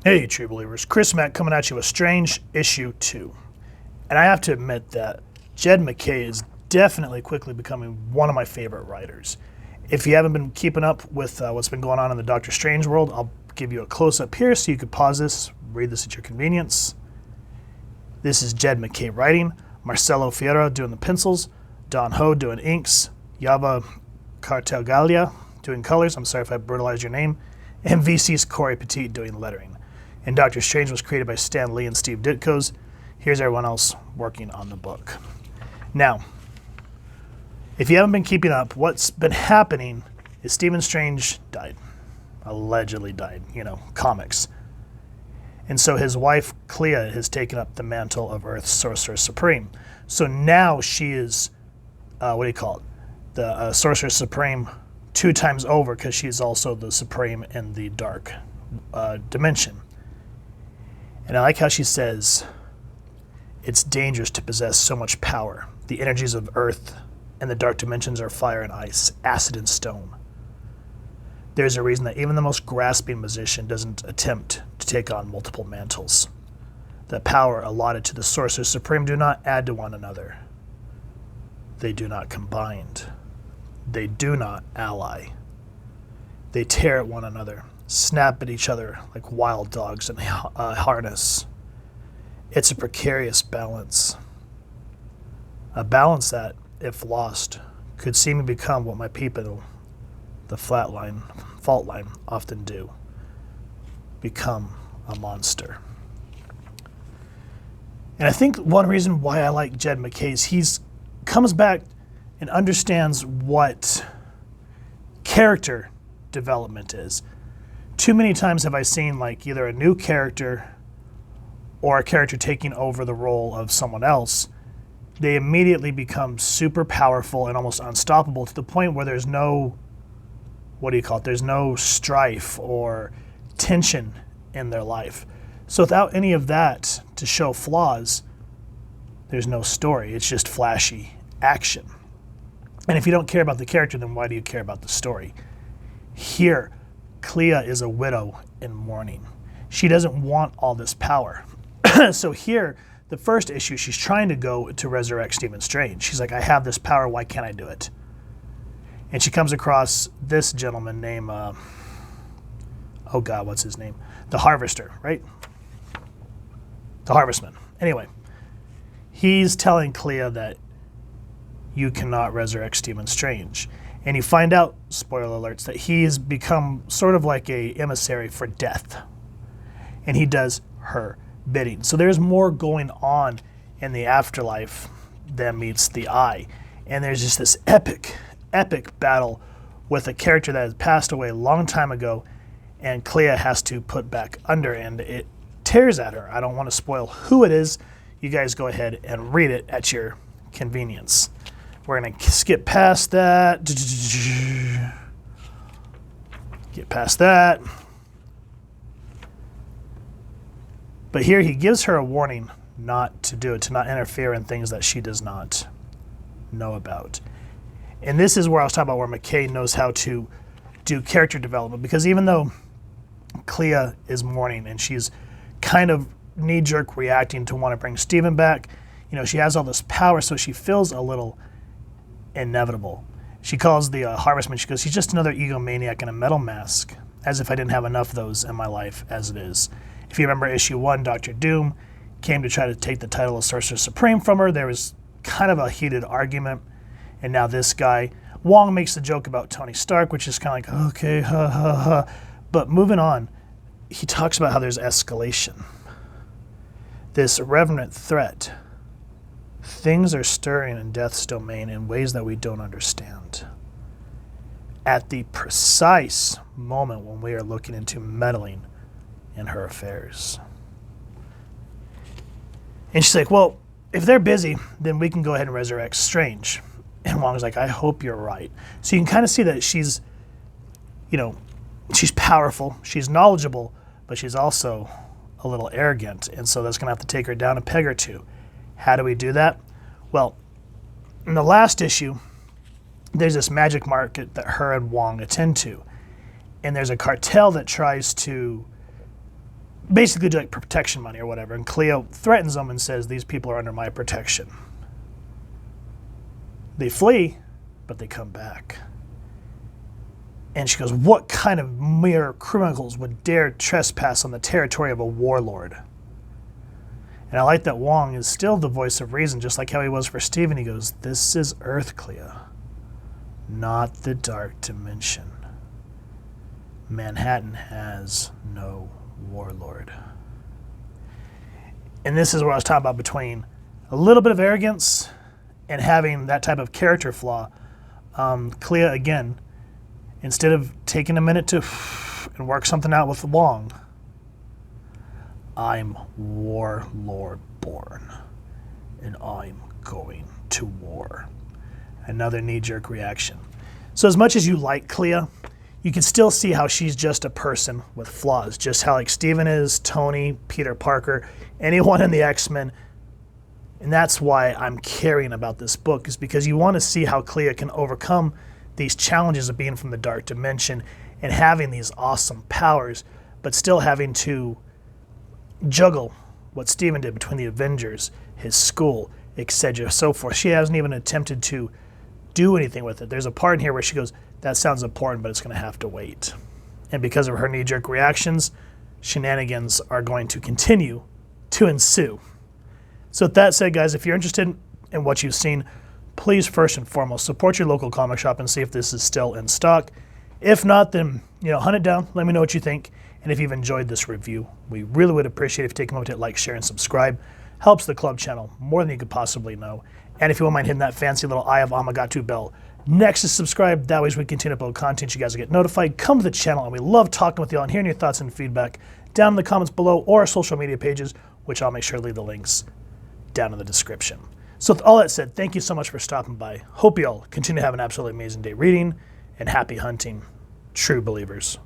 Hey, true believers. Chris Mack coming at you with Strange Issue 2. And I have to admit that Jed MacKay is definitely quickly becoming one of my favorite writers. If you haven't been keeping up with what's been going on in the Doctor Strange world, I'll give you a close-up here so you could pause this, read this at your convenience. This is Jed MacKay writing, Marcelo Ferreira doing the pencils, Don Ho doing inks, Yava Cartelgalia doing colors, I'm sorry if I brutalized your name, and VC's Corey Petit doing lettering. And Doctor Strange was created by Stan Lee and Steve Ditko's. Here's everyone else working on the book. Now, if you haven't been keeping up, what's been happening is Stephen Strange died. Allegedly died, comics. And so his wife, Clea, has taken up the mantle of Earth's Sorcerer Supreme. So now she is, the Sorcerer Supreme 2 times over, because she's also the Supreme in the dark dimension. And I like how she says, it's dangerous to possess so much power. The energies of Earth and the dark dimensions are fire and ice, acid and stone. There's a reason that even the most grasping magician doesn't attempt to take on multiple mantles. The power allotted to the Sorcerer Supreme do not add to one another. They do not combine. They do not ally. They tear at one another, snap at each other like wild dogs in a harness. It's a precarious balance. A balance that, if lost, could seem to become what my people, the fault line, often do. Become a monster. And I think one reason why I like Jed MacKay is he's comes back and understands what character development is. Too many times have I seen either a new character or a character taking over the role of someone else. They immediately become super powerful and almost unstoppable to the point where there's no, there's no strife or tension in their life. So without any of that to show flaws, there's no story. It's just flashy action. And if you don't care about the character, then why do you care about the story? Here, Clea is a widow in mourning. She doesn't want all this power. So here, the first issue, she's trying to go to resurrect Stephen Strange. She's like, I have this power, why can't I do it? And she comes across this gentleman named, what's his name? The Harvester, right? The Harvestman. Anyway, he's telling Clea that you cannot resurrect Stephen Strange. And you find out, spoiler alerts, that he's become sort of like a emissary for death. And he does her bidding. So there's more going on in the afterlife than meets the eye. And there's just this epic battle with a character that has passed away a long time ago, and Clea has to put back under, and it tears at her. I don't want to spoil who it is. You guys go ahead and read it at your convenience. We're going to skip past that. Get past that. But here he gives her a warning not to do it, to not interfere in things that she does not know about. And this is where I was talking about where MacKay knows how to do character development, because even though Clea is mourning and she's kind of knee-jerk reacting to want to bring Stephen back, she has all this power, so she feels a little inevitable. She calls the Harvestman, she goes, he's just another egomaniac in a metal mask, as if I didn't have enough of those in my life as it is. If you remember issue 1, Dr. Doom came to try to take the title of Sorcerer Supreme from her. There was kind of a heated argument, and now this guy, Wong makes the joke about Tony Stark, which is kind of like, okay, ha, ha, ha. But moving on, he talks about how there's escalation. This revenant threat. Things are stirring in Death's domain in ways that we don't understand. At the precise moment when we are looking into meddling in her affairs. And she's like, well, if they're busy, then we can go ahead and resurrect Strange. And Wong's like, I hope you're right. So you can kind of see that she's, she's powerful, she's knowledgeable, but she's also a little arrogant. And so that's going to have to take her down a peg or two. How do we do that? Well, in the last issue, there's this magic market that her and Wong attend to. And there's a cartel that tries to basically do like protection money or whatever. And Clea threatens them and says, these people are under my protection. They flee, but they come back. And she goes, what kind of mere criminals would dare trespass on the territory of a warlord? And I like that Wong is still the voice of reason, just like how he was for Steven. He goes, this is Earth, Clea, not the Dark Dimension. Manhattan has no warlord. And this is what I was talking about between a little bit of arrogance and having that type of character flaw. Clea, again, instead of taking a minute to and work something out with Wong, I'm warlord born, and I'm going to war. Another knee-jerk reaction. So as much as you like Clea, you can still see how she's just a person with flaws, just how like Steven is, Tony, Peter Parker, anyone in the X-Men. And that's why I'm caring about this book, is because you want to see how Clea can overcome these challenges of being from the Dark Dimension and having these awesome powers, but still having to juggle what Steven did between the Avengers, his school, etc., so forth. She hasn't even attempted to do anything with it. There's a part in here where she goes, that sounds important, but it's going to have to wait. And because of her knee-jerk reactions, shenanigans are going to continue to ensue. So with that said, guys, if you're interested in what you've seen, please first and foremost support your local comic shop and see if this is still in stock. If not, then hunt it down. Let me know what you think. And if you've enjoyed this review, we really would appreciate if you take a moment to hit like, share, and subscribe. Helps the club channel more than you could possibly know. And if you won't mind hitting that fancy little Eye of Amagatu bell next to subscribe, that way as we continue to upload content, you guys will get notified. Come to the channel, and we love talking with you all and hearing your thoughts and feedback down in the comments below or our social media pages, which I'll make sure to leave the links down in the description. So with all that said, thank you so much for stopping by. Hope you all continue to have an absolutely amazing day reading, and happy hunting, true believers.